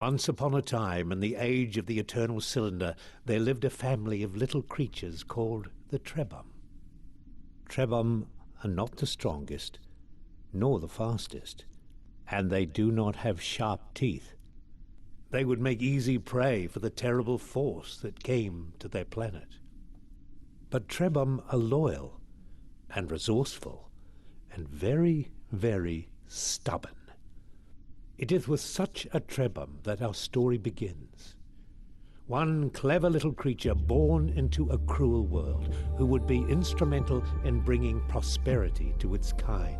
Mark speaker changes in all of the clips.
Speaker 1: Once upon a time, in the age of the eternal cylinder, there lived a family of little creatures called the Trebum. Trebum are not the strongest, nor the fastest, and they do not have sharp teeth. They would make easy prey for the terrible force that came to their planet. But Trebum are loyal and resourceful and very, very stubborn. It is with such a Trebum that our story begins. One clever little creature born into a cruel world who would be instrumental in bringing prosperity to its kind.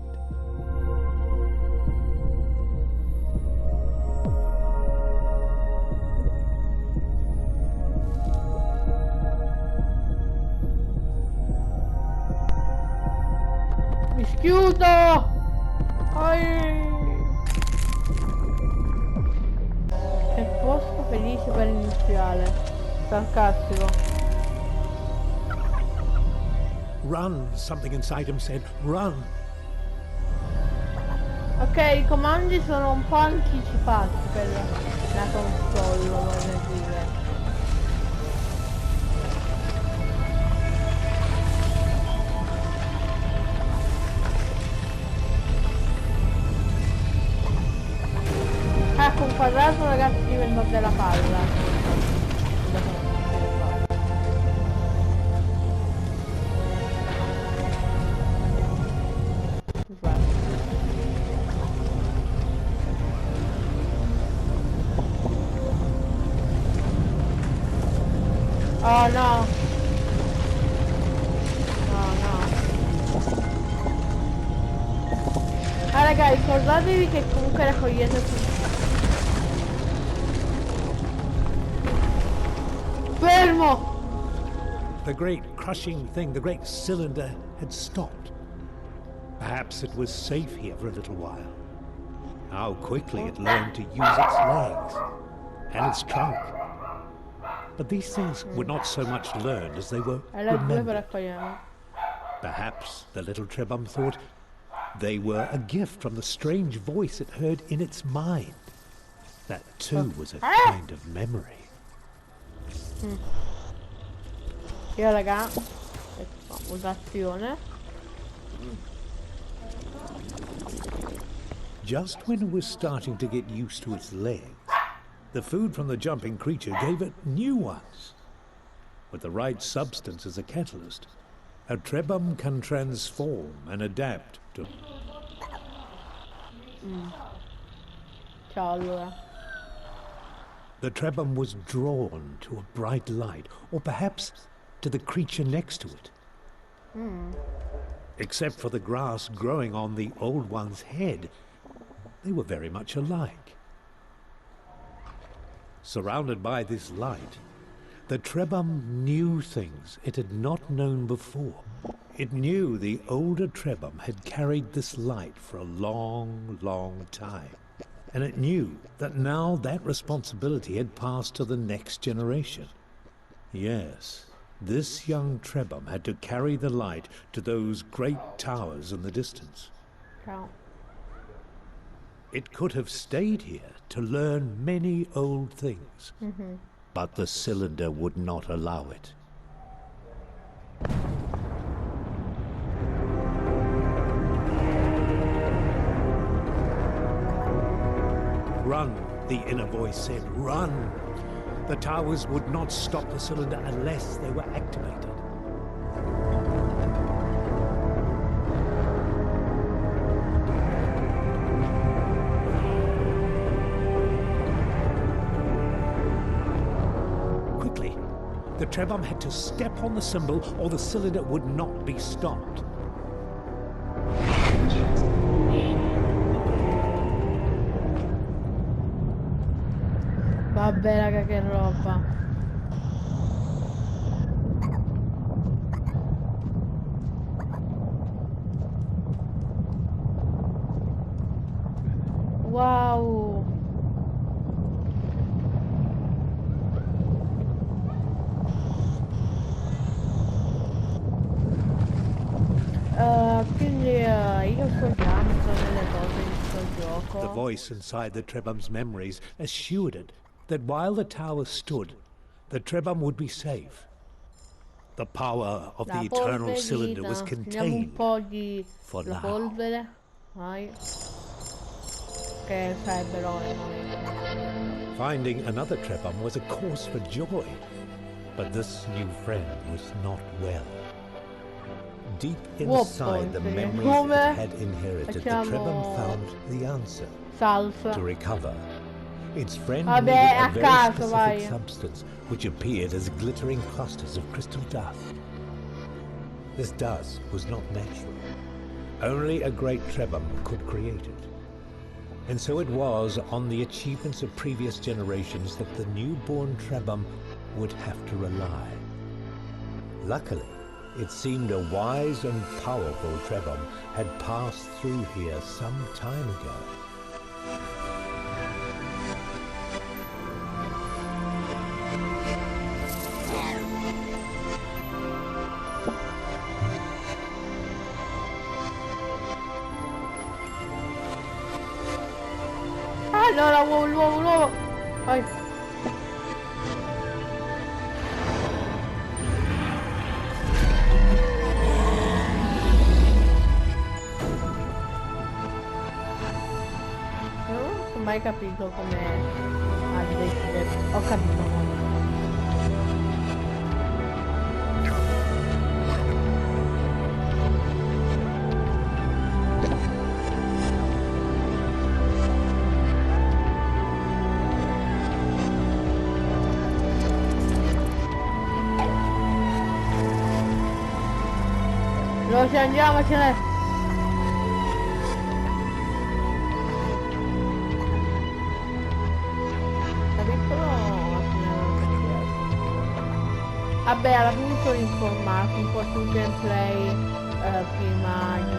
Speaker 2: Mi schiudo! È il posto felice per l'iniziale. Sarcastico.
Speaker 1: Run, something inside him said, run.
Speaker 2: Ok, i comandi sono un po' anticipati per la console, voglio dire. Ecco un quadrato, ragazzi, diventa della palla. Oh no! No, no. Ah raga, ricordatevi che comunque raccogliete tutto. Fermo!
Speaker 1: The great crushing thing, the great cylinder, had stopped. Perhaps it was safe here for a little while. How quickly it learned to use its legs and its trunk. But these things were not so much learned as they were remembered. Perhaps the little Trebum thought they were a gift from the strange voice it heard in its mind. That too was a kind of memory.
Speaker 2: Io raga, usazione.
Speaker 1: Just when it was starting to get used to its legs, the food from the jumping creature gave it new ones. With the right substance as a catalyst, a Trebum can transform and adapt to...
Speaker 2: Ciao allora.
Speaker 1: The Trebum was drawn to a bright light, or perhaps to the creature next to it. Except for the grass growing on the old one's head, they were very much alike. Surrounded by this light, the Trebum knew things it had not known before. It knew the older Trebum had carried this light for a long, long time. And it knew that now that responsibility had passed to the next generation. Yes, this young Trebum had to carry the light to those great towers in the distance.
Speaker 2: Ciao.
Speaker 1: It could have stayed here to learn many old things, but the cylinder would not allow it. Run, the inner voice said, run! The towers would not stop the cylinder unless they were activated. Quickly, the Trebum had to step on the symbol or the cylinder would not be stopped.
Speaker 2: Vabbè raga, che roba. Wow. Quindi io sto già delle cose di sto gioco. gioco.
Speaker 1: The voice inside the Trebum's memories assured it that while the tower stood, the Trebum would be safe. The power of the eternal cylinder was
Speaker 2: Teniamo un
Speaker 1: contained
Speaker 2: po' di
Speaker 1: for
Speaker 2: la
Speaker 1: now.
Speaker 2: polvere. Vai. Che sarebbero le monete.
Speaker 1: Finding another Trebum was a cause for joy, but this new friend was not well. Deep inside the memories it had inherited, the Trebum found the answer.
Speaker 2: Salsa.
Speaker 1: To recover, its friend
Speaker 2: Vabbè,
Speaker 1: needed a
Speaker 2: a
Speaker 1: very
Speaker 2: caso,
Speaker 1: specific
Speaker 2: vai.
Speaker 1: substance which appeared as glittering clusters of crystal dust. This dust was not natural. Only a great Trebum could create it. And so it was on the achievements of previous generations that the newborn Trebum would have to rely. Luckily, it seemed a wise and powerful Trebum had passed through here some time ago.
Speaker 2: Allora, l'uovo. Vai. Non ho mai capito come ha detto. Ho capito. Veloce, andiamocene! Vabbè, alla fine sono informato un po' sul gameplay prima di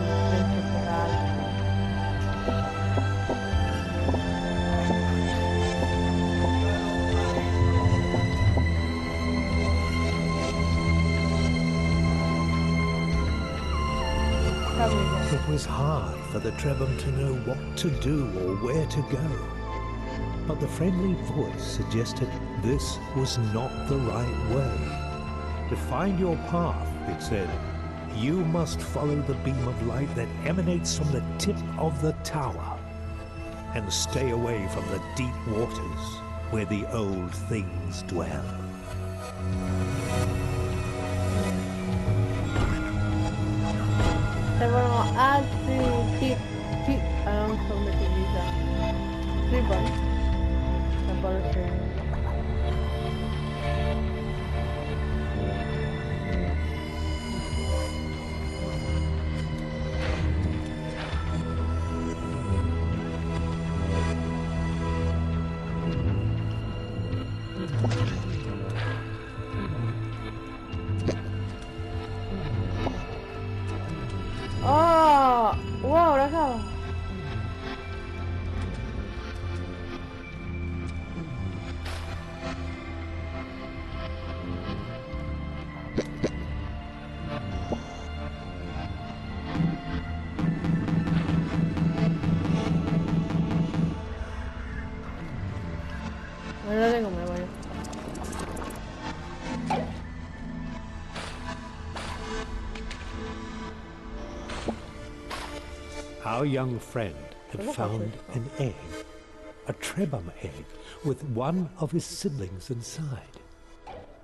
Speaker 2: separarsi.
Speaker 1: It was hard for the Trebum to know what to do or where to go. But the friendly voice suggested this was not the right way. To find your path, it said, you must follow the beam of light that emanates from the tip of the tower and stay away from the deep waters where the old things dwell.
Speaker 2: Servono altri non so come si dice. Ribbon. Un po' lo scemo. Oh, wow, raga. Guardate come voglio.
Speaker 1: Our young friend had found an egg, a Trebum egg, with one of his siblings inside.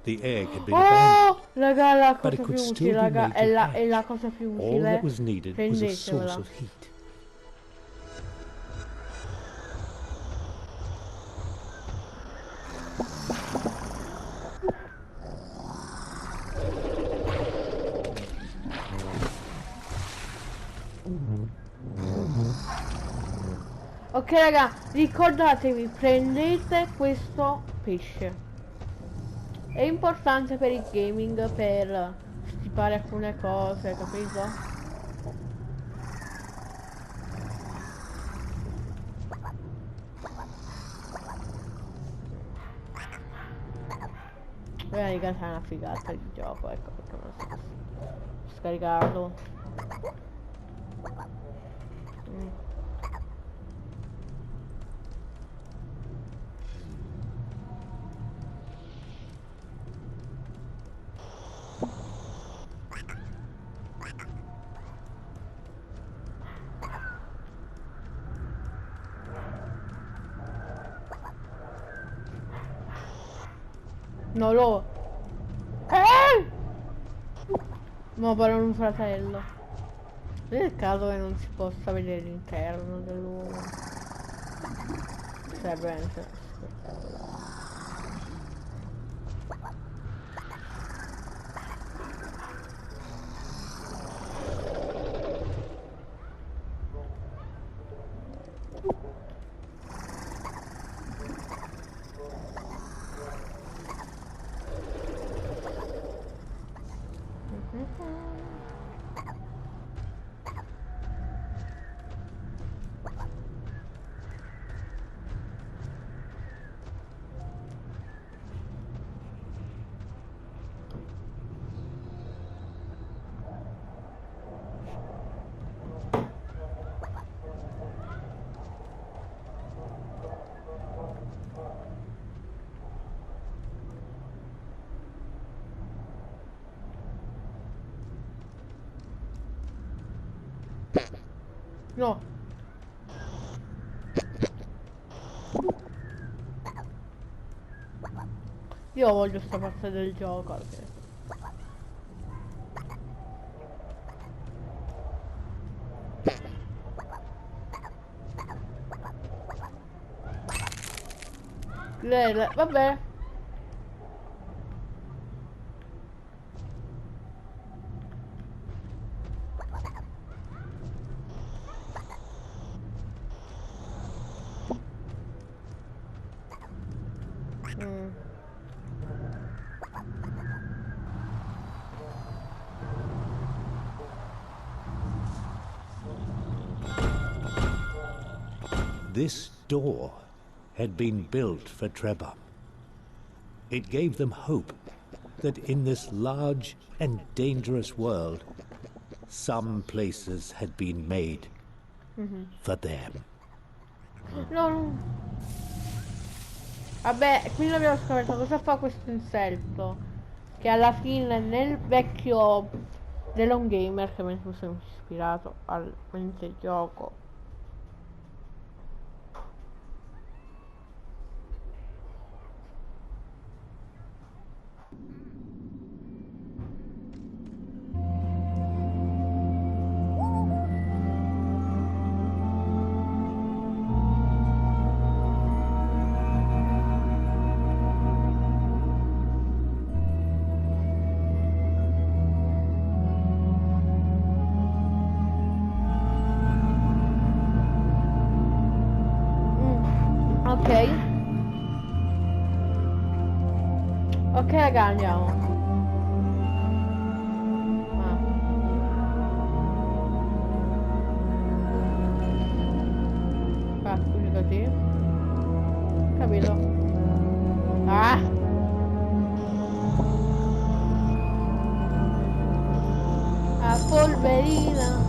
Speaker 1: The egg had been abandoned,
Speaker 2: Raga, la
Speaker 1: but
Speaker 2: cosa
Speaker 1: it
Speaker 2: più
Speaker 1: could still
Speaker 2: utile,
Speaker 1: be
Speaker 2: raga,
Speaker 1: made to
Speaker 2: è la
Speaker 1: hatch.
Speaker 2: cosa più
Speaker 1: All
Speaker 2: utile.
Speaker 1: that was needed was a source
Speaker 2: Prendetevela.
Speaker 1: of heat.
Speaker 2: Ok raga, ricordatevi, prendete questo pesce. È importante per il gaming, per stipare alcune cose, capito? Raga, è una figata il gioco, ecco perché non so scaricarlo. No, mo però un fratello. Nel caso che non si possa vedere l'interno dell'uomo. Cioè, veramente. No. Io voglio sta parte del gioco. Vabbè.
Speaker 1: This door had been built for Trebhum. It gave them hope that in this large and dangerous world, some places had been made for them.
Speaker 2: No. Vabbè, qui abbiamo scoperto cosa fa questo insetto. Che alla fine nel vecchio The Long Gamer, che mi sono ispirato al mente gioco. Ok. Ok raga, andiamo. Qui così. Capito? Ah! A polverina.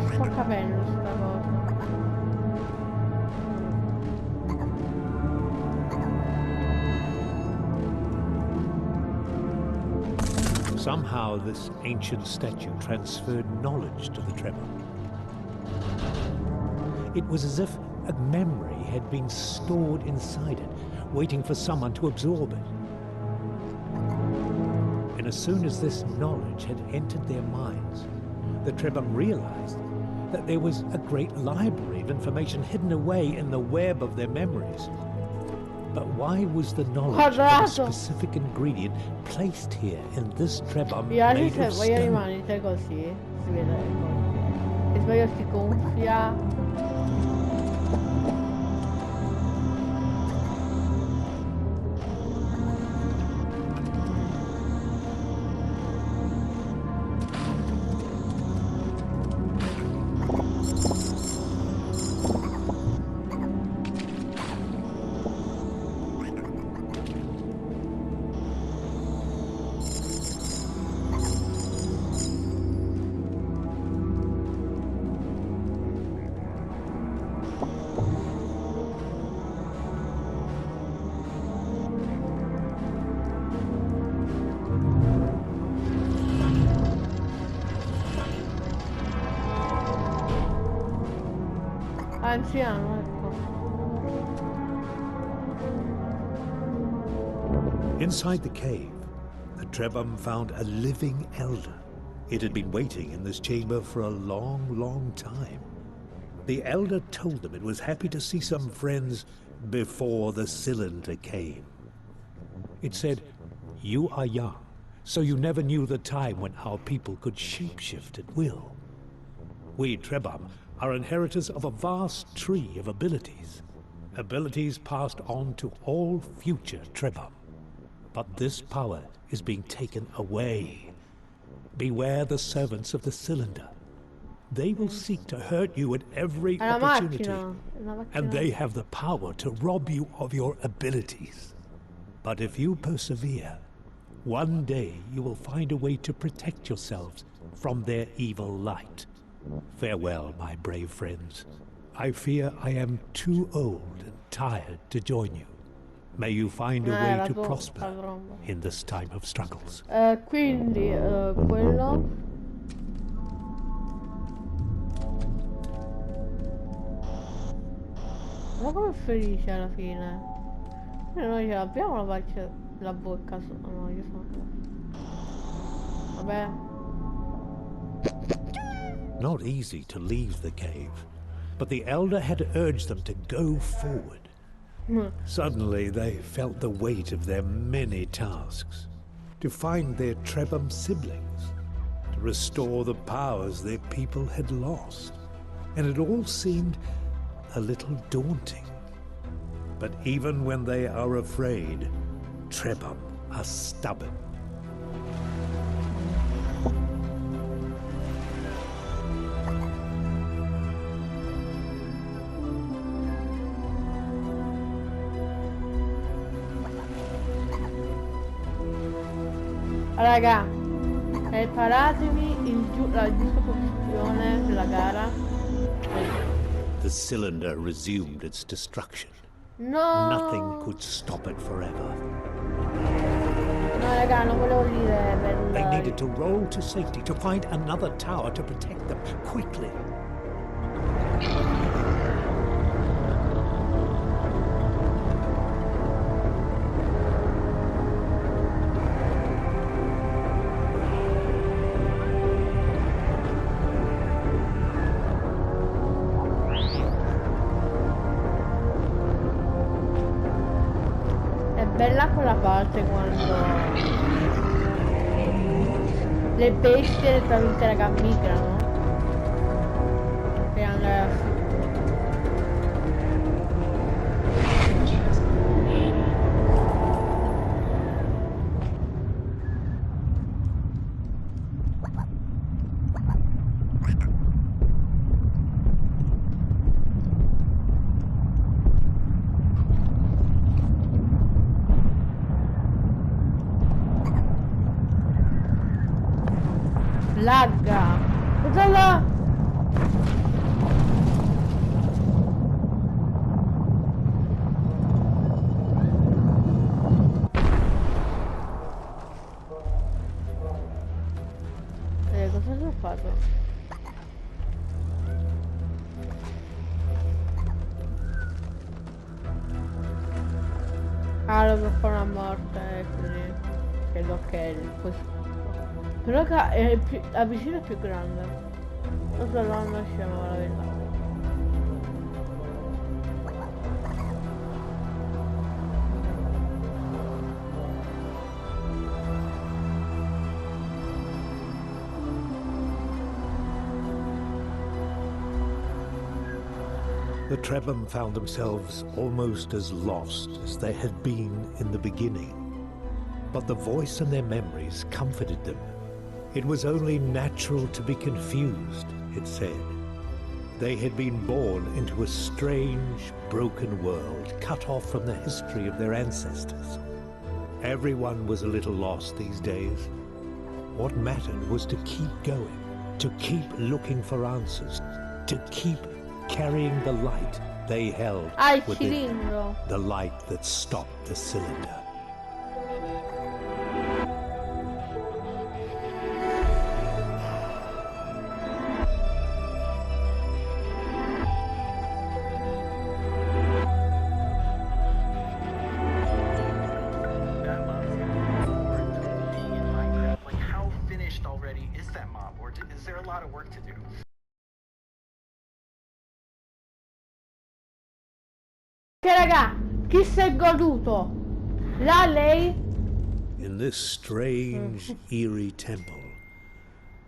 Speaker 2: Sto capendo sta cosa.
Speaker 1: Somehow this ancient statue transferred knowledge to the Trebhum. It was as if a memory had been stored inside it, waiting for someone to absorb it. And as soon as this knowledge had entered their minds, the Trebhum realized that there was a great library of information hidden away in the web of their memories. But why was the knowledge of a
Speaker 2: Quadrato.
Speaker 1: specific ingredient placed here in this Trebhum
Speaker 2: Io oggi
Speaker 1: made
Speaker 2: se
Speaker 1: of
Speaker 2: voglio
Speaker 1: stone?
Speaker 2: rimanere così, si vede così. E sbaglio si gonfia. Anziano, ecco.
Speaker 1: Inside the cave, the Trebhum found a living elder. It had been waiting in this chamber for a long, long time. The elder told them it was happy to see some friends before the cylinder came. It said, "You are young, so you never knew the time when our people could shapeshift at will. We Trebhum are inheritors of a vast tree of abilities, abilities passed on to all future Trebhum. But this power is being taken away. Beware the servants of the cylinder. They will seek to hurt you at every
Speaker 2: È una
Speaker 1: opportunity,
Speaker 2: macchina. È una macchina.
Speaker 1: and they have the power to rob you of your abilities. But if you persevere, one day you will find a way to protect yourselves from their evil light. Farewell, my brave friends. I fear I am too old and tired to join you. May you find a way
Speaker 2: la
Speaker 1: to
Speaker 2: tua
Speaker 1: prosper
Speaker 2: padrona.
Speaker 1: in this time of struggles."
Speaker 2: Quindi quello. Ma come felice alla fine? Noi ce l'abbiamo la faccia, la bocca. No, io sono. Vabbè.
Speaker 1: Not easy to leave the cave, but the elder had urged them to go forward. Suddenly they felt the weight of their many tasks. To find their Trebhum siblings, to restore the powers their people had lost. And it all seemed a little daunting. But even when they are afraid, Trebhum are stubborn.
Speaker 2: Raga, preparatevi la giusta posizione della gara.
Speaker 1: The cylinder resumed its destruction.
Speaker 2: No!
Speaker 1: Nothing could stop it forever.
Speaker 2: No raga, non volevo dire
Speaker 1: They
Speaker 2: per...
Speaker 1: needed to roll to safety to find another tower to protect them quickly.
Speaker 2: È bella quella parte quando le bestie letteralmente raga migrano per andare a sud. Lagga! Cosa là? Cosa ho fatto? Ah, devo fare una morte, così. credo che questo. Però che è più, la vicina è più grande. Non so, non riusciamo a vedere.
Speaker 1: The Trebham found themselves almost as lost as they had been in the beginning. But the voice and their memories comforted them. It was only natural to be confused, it said. They had been born into a strange, broken world, cut off from the history of their ancestors. Everyone was a little lost these days. What mattered was to keep going, to keep looking for answers, to keep carrying the light they held within, the light that stopped the cylinder.
Speaker 2: Che raga, chi si è goduto? Là lei?
Speaker 1: In this strange, eerie temple,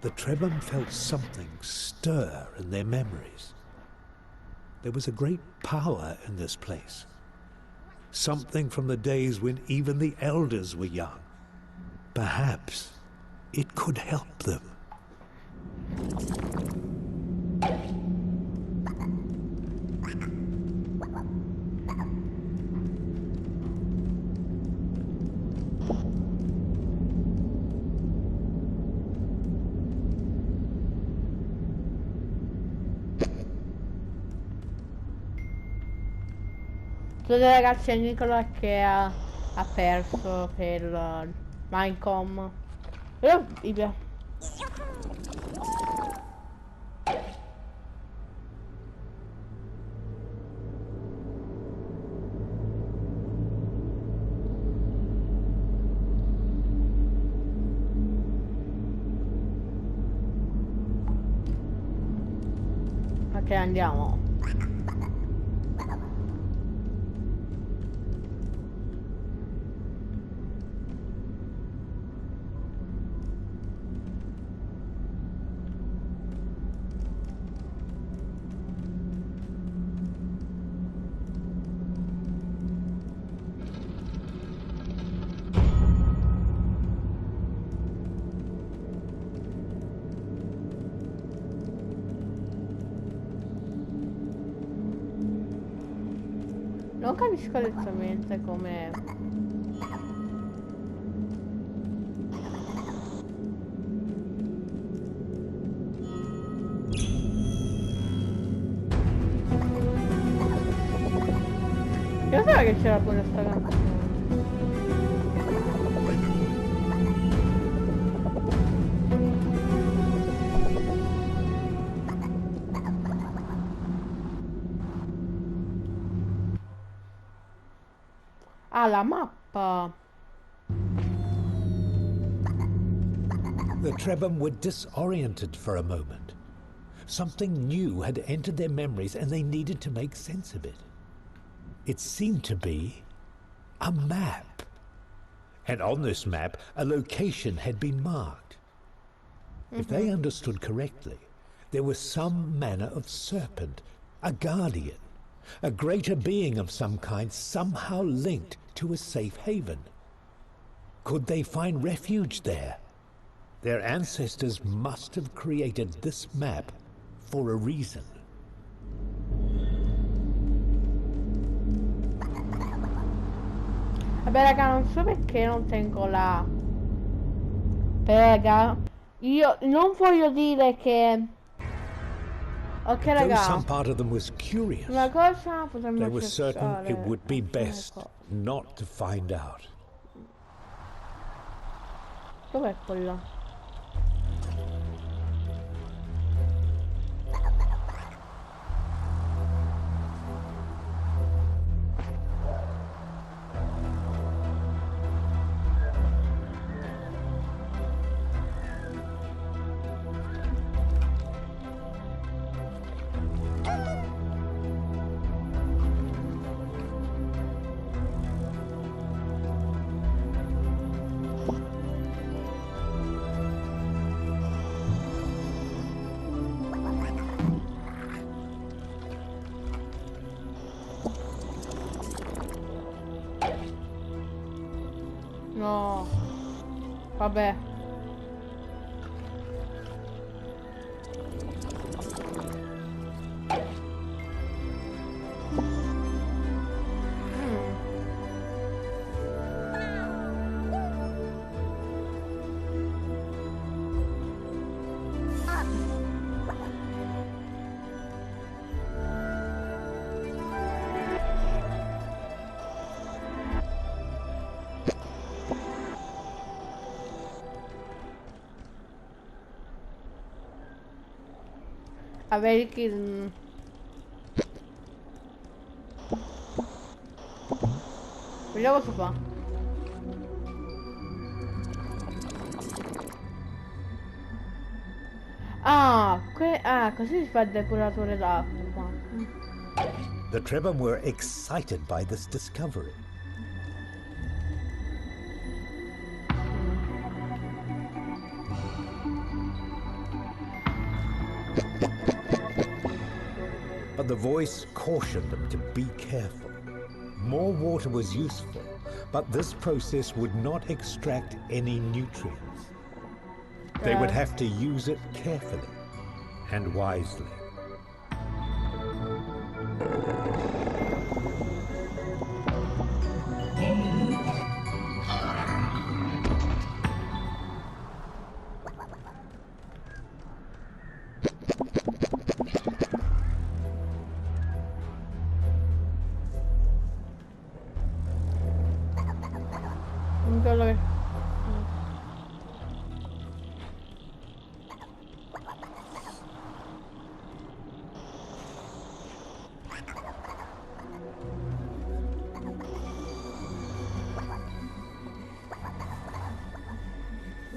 Speaker 1: the Trebham felt something stir in their memories. There was a great power in this place. Something from the days when even the elders were young. Perhaps it could help them.
Speaker 2: Tutti ragazzi, è Nicola che ha perso per Minecom. Via. Ok, andiamo. Non capisco esattamente come... Io so che c'era pure sta canzone. Ah, la mappa.
Speaker 1: The Trebham were disoriented for a moment. Something new had entered their memories and they needed to make sense of it. It seemed to be a map. And on this map, a location had been marked. If they understood correctly, there was some manner of serpent, a guardian, a greater being of some kind, somehow linked to a safe haven. Could they find refuge there? Their ancestors must have created this map for a reason.
Speaker 2: Vabbè raga, non so perché non tengo la... Raga, io non voglio dire che... Ok
Speaker 1: Though
Speaker 2: raga,
Speaker 1: some part of them was curious,
Speaker 2: una cosa potremmo
Speaker 1: they were certain
Speaker 2: cercare.
Speaker 1: it would be best not to find out.
Speaker 2: Dov'è quella? Vabbè. Avere che... Vediamo cosa fa. Così si fa il depuratore d'acqua.
Speaker 1: The Trebham were excited by this discovery. But the voice cautioned them to be careful. More water was useful, but this process would not extract any nutrients. They would have to use it carefully and wisely.
Speaker 2: Non quello che...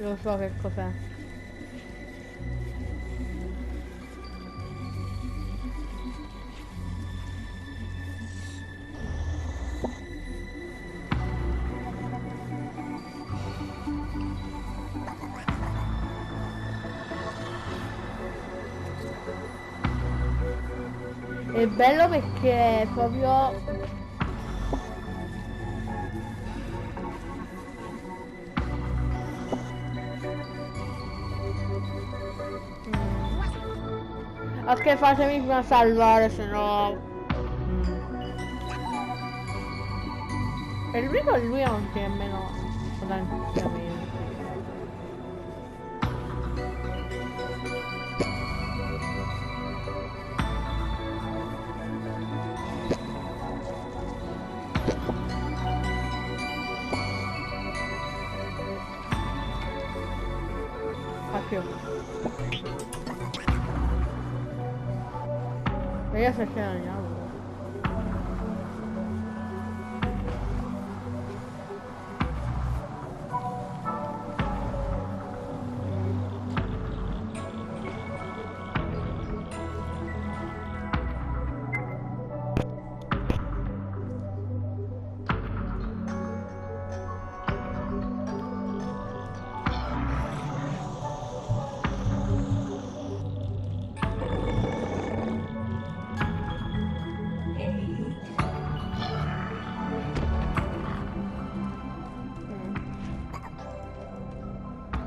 Speaker 2: Lo so che cos'è. È bello perché è proprio... Ok, fatemi prima salvare, sennò... E l'unico è lui non tiene nemmeno potenziamento. A più. Io sto scegliendo.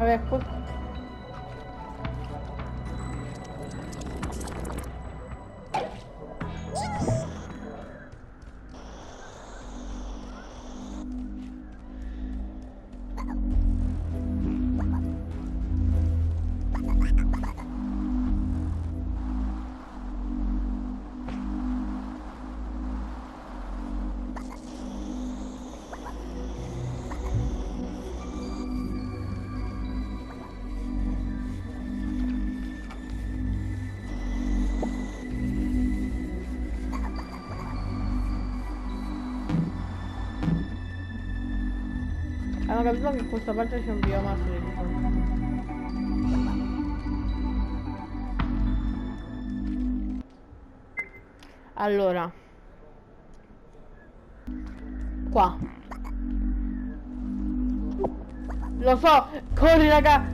Speaker 2: Ecco. Hanno capito che in questa parte c'è un bioma freddo. Allora, qua. Lo so, corri raga.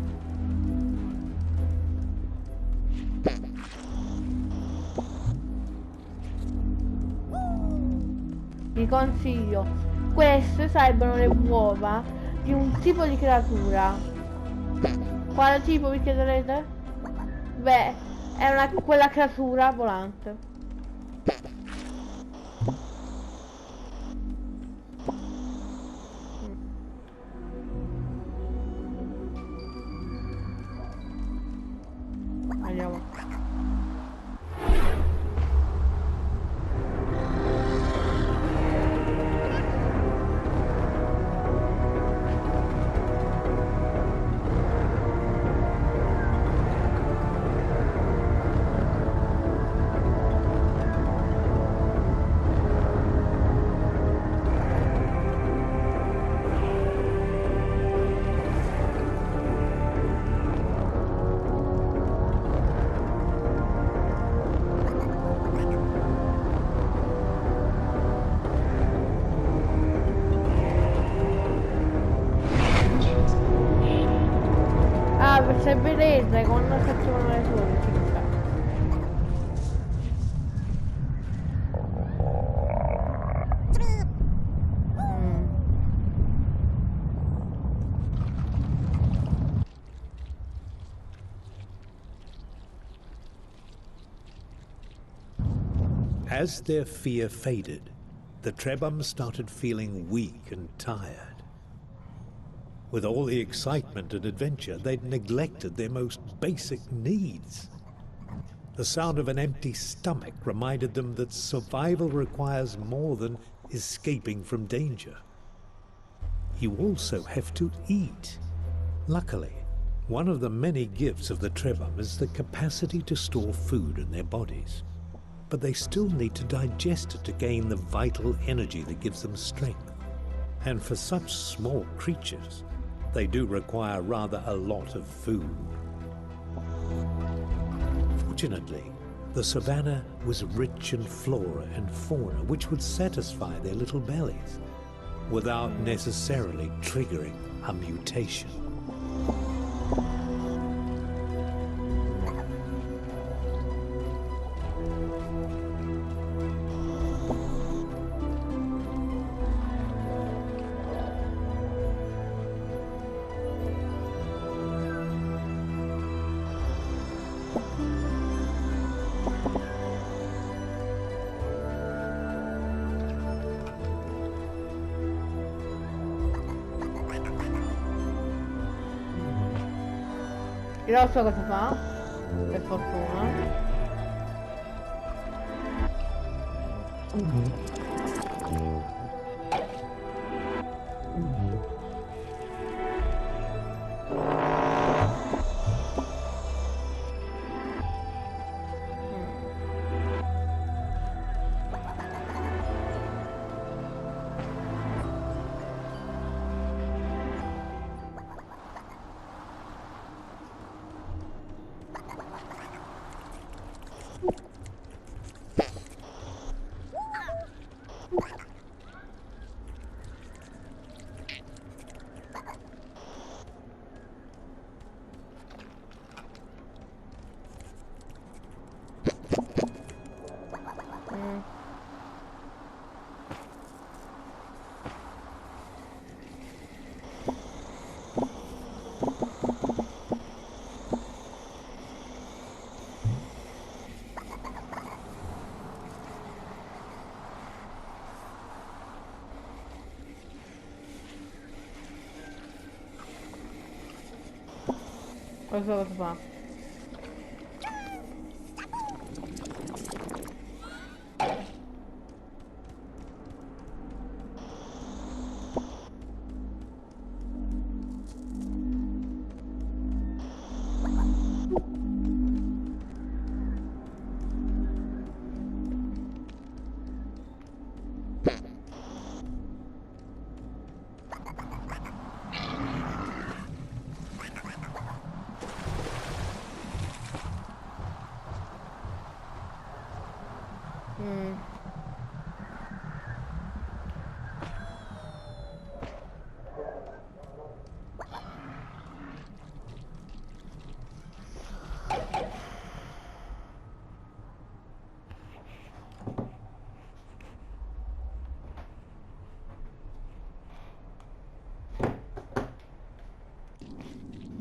Speaker 2: Vi consiglio, queste sarebbero le uova di un tipo di creatura Quale tipo vi chiederete? Beh, è quella creatura volante. Andiamo. Se vedete quando facciamo le suore ci sta.
Speaker 1: As their fear faded, the Trebum started feeling weak and tired. With all the excitement and adventure, they'd neglected their most basic needs. The sound of an empty stomach reminded them that survival requires more than escaping from danger. You also have to eat. Luckily, one of the many gifts of the Trebum is the capacity to store food in their bodies. But they still need to digest it to gain the vital energy that gives them strength. And for such small creatures, they do require rather a lot of food. Fortunately, the savannah was rich in flora and fauna which would satisfy their little bellies without necessarily triggering a mutation.
Speaker 2: Il rosso cosa fa? Per fortuna. Questo cosa fa?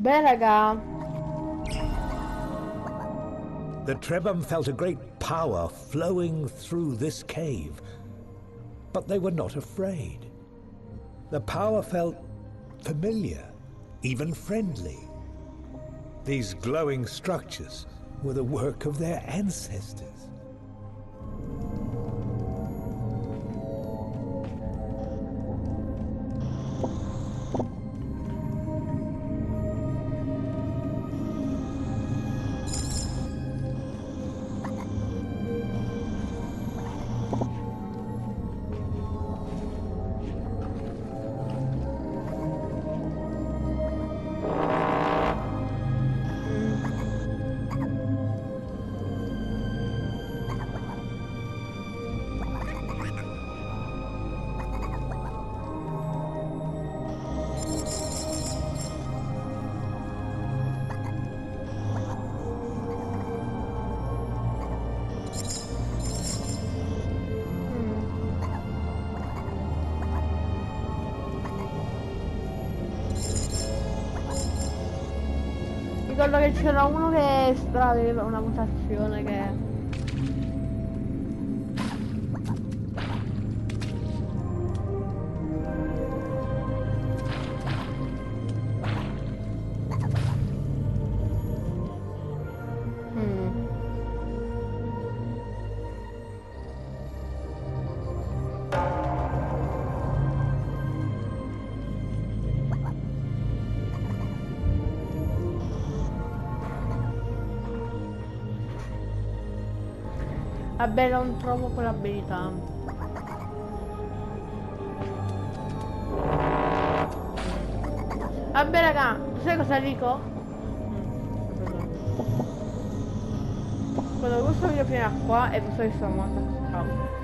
Speaker 2: Beh, raga.
Speaker 1: The Trebhum felt a great power flowing through this cave, but they were not afraid. The power felt familiar, even friendly. These glowing structures were the work of their ancestors.
Speaker 2: Ricordo che c'era uno che aveva una mutazione che... Vabbè, non trovo quell'abilità. Vabbè raga, sai cosa dico? Quando questo video finirà qua e questo è stato molto. Ciao.